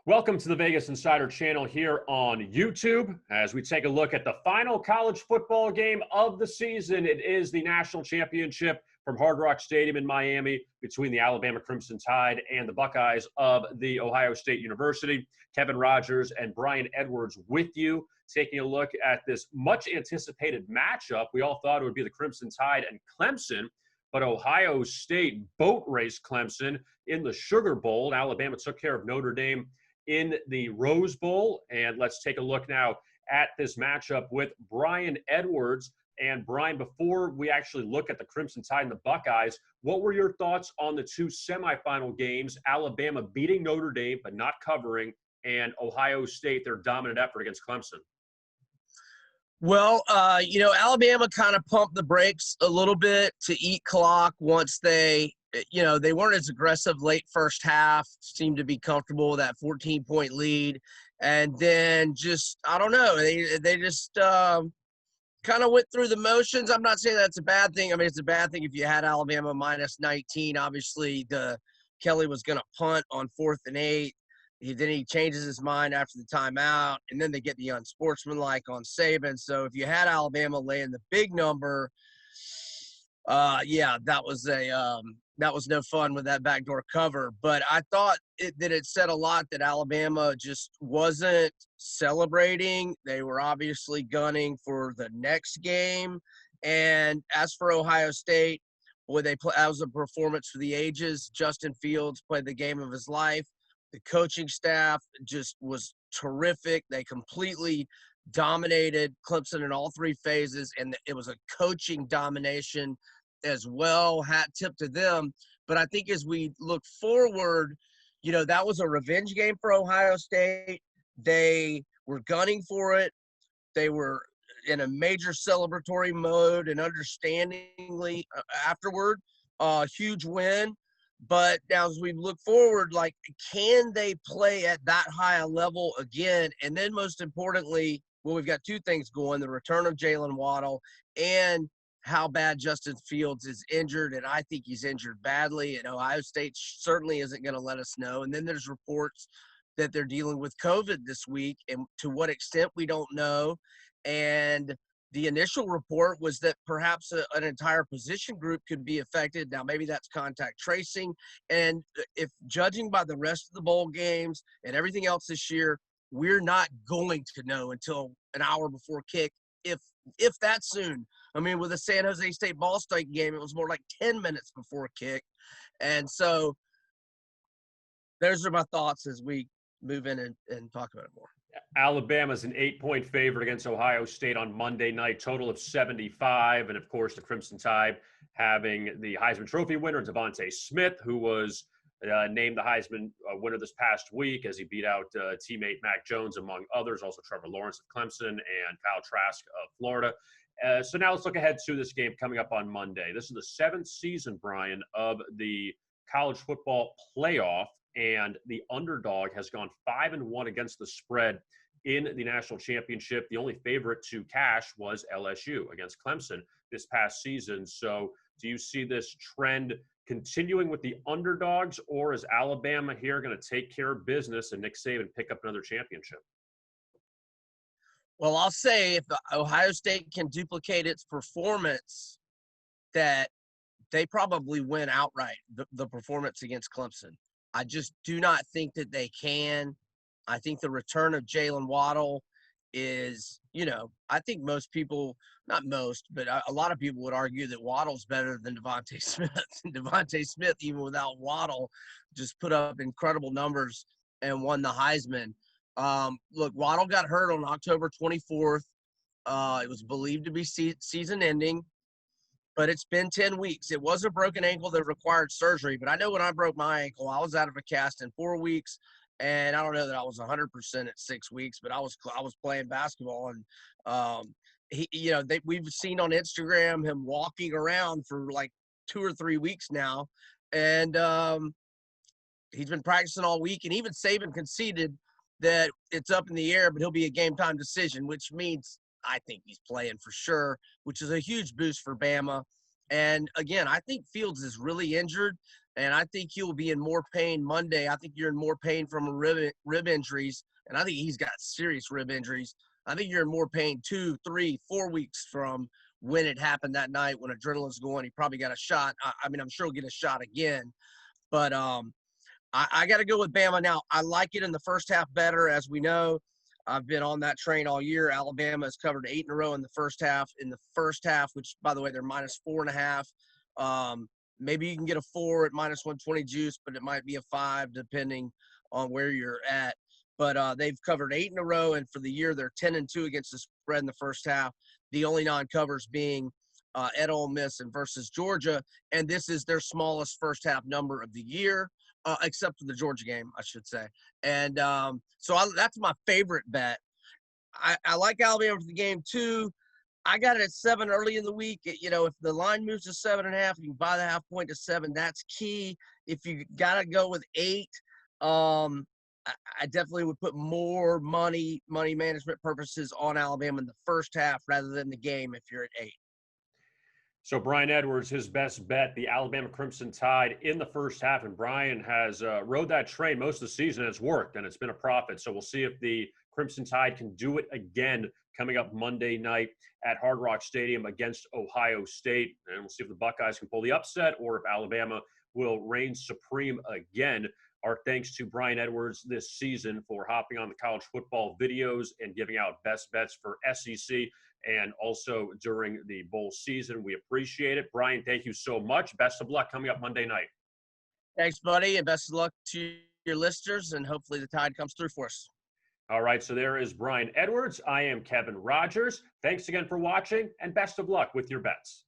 Welcome to the Vegas Insider channel here on YouTube. As we take a look at the final college football game of the season, it is the national championship from Hard Rock Stadium in Miami between the Alabama Crimson Tide and the Buckeyes of the Ohio State University. Kevin Rogers and Brian Edwards with you, taking a look at this much anticipated matchup. We all thought it would be the Crimson Tide and Clemson, but Ohio State boat raced Clemson in the Sugar Bowl. Alabama took care of Notre Dame in the Rose Bowl. And let's take a look now at this matchup with Brian Edwards. And Brian, before we actually look at the Crimson Tide and the Buckeyes, what were your thoughts on the two semifinal games? Alabama beating Notre Dame but not covering, and Ohio State, their dominant effort against Clemson. Well, Alabama kind of pumped the brakes a little bit to eat clock once they weren't as aggressive late first half, seemed to be comfortable with that 14-point lead. And then just, I don't know, they just kind of went through the motions. I'm not saying that's a bad thing. I mean, it's a bad thing if you had Alabama minus 19. Obviously, Kelly was going to punt on 4th and 8. Then he changes his mind after the timeout, and then they get the unsportsmanlike on Saban. So if you had Alabama laying the big number, that was no fun with that backdoor cover. But I thought that it said a lot that Alabama just wasn't celebrating. They were obviously gunning for the next game. And as for Ohio State, boy, that was a performance for the ages. Justin Fields played the game of his life. The coaching staff just was terrific. They completely dominated Clemson in all three phases, and it was a coaching domination as well. Hat tip to them. But I think as we look forward, that was a revenge game for Ohio State. They were gunning for it. They were in a major celebratory mode and understandingly afterward, huge win. But now as we look forward, can they play at that high a level again? And then most importantly, we've got two things going: the return of Jalen Waddle and how bad Justin Fields is injured. And I think he's injured badly. And Ohio State certainly isn't going to let us know. And then there's reports that they're dealing with COVID this week, and to what extent we don't know. And the initial report was that perhaps an entire position group could be affected. Now, maybe that's contact tracing. And if judging by the rest of the bowl games and everything else this year, we're not going to know until an hour before kick, if that soon. I mean, with the San Jose State Ball State game, it was more like 10 minutes before kick. And so those are my thoughts as we move in and talk about it more. Alabama's an 8-point favorite against Ohio State on Monday night, total of 75. And, of course, the Crimson Tide having the Heisman Trophy winner, Devontae Smith, who was named the Heisman winner this past week as he beat out teammate Mac Jones, among others, also Trevor Lawrence of Clemson and Kyle Trask of Florida. So now let's look ahead to this game coming up on Monday. This is the 7th season, Brian, of the college football playoff. And the underdog has gone 5-1 against the spread in the national championship. The only favorite to cash was LSU against Clemson this past season. So do you see this trend continuing with the underdogs, or is Alabama here going to take care of business and Nick Saban pick up another championship? Well, I'll say if Ohio State can duplicate its performance, that they probably win outright, the performance against Clemson. I just do not think that they can. I think the return of Jalen Waddle is, I think most people, not most, but a lot of people would argue that Waddle's better than Devontae Smith. And Devontae Smith, even without Waddle, just put up incredible numbers and won the Heisman. Look, Waddle got hurt on October 24th. It was believed to be season ending. But it's been 10 weeks. It was a broken ankle that required surgery. But I know when I broke my ankle, I was out of a cast in 4 weeks. And I don't know that I was 100% at 6 weeks, but I was playing basketball. And, we've seen on Instagram him walking around for like 2 or 3 weeks now. And he's been practicing all week. And even Saban conceded that it's up in the air, but he'll be a game-time decision, which means I think he's playing for sure, which is a huge boost for Bama. And again, I think Fields is really injured, and I think he'll be in more pain Monday. I think you're in more pain from rib injuries, and I think he's got serious rib injuries. I think you're in more pain 2, 3, 4 weeks from when it happened that night when adrenaline's going. He probably got a shot. I mean, I'm sure he'll get a shot again, but I got to go with Bama now. I like it in the first half better, as we know. I've been on that train all year. Alabama has covered 8 in a row in the first half. In the first half, which, by the way, they're -4.5. Maybe you can get a 4 at -120 juice, but it might be a 5 depending on where you're at. But they've covered 8 in a row, and for the year, they're 10-2 against the spread in the first half. The only non-covers being at Ole Miss and versus Georgia, and this is their smallest first half number of the year. Except for the Georgia game, I should say. And that's my favorite bet. I like Alabama for the game too. I got it at 7 early in the week. If the line moves to 7.5, you can buy the half point to 7. That's key. If you got to go with 8, I definitely would put more money management purposes on Alabama in the first half rather than the game if you're at 8. So Brian Edwards, his best bet, the Alabama Crimson Tide in the first half. And Brian has rode that train most of the season. It's worked, and it's been a profit. So we'll see if the Crimson Tide can do it again coming up Monday night at Hard Rock Stadium against Ohio State. And we'll see if the Buckeyes can pull the upset or if Alabama will reign supreme again. Our thanks to Brian Edwards this season for hopping on the college football videos and giving out best bets for SEC and also during the bowl season. We appreciate it. Brian, thank you so much. Best of luck coming up Monday night. Thanks, buddy, and best of luck to your listeners, and hopefully the Tide comes through for us. All right, so there is Brian Edwards. I am Kevin Rogers. Thanks again for watching, and best of luck with your bets.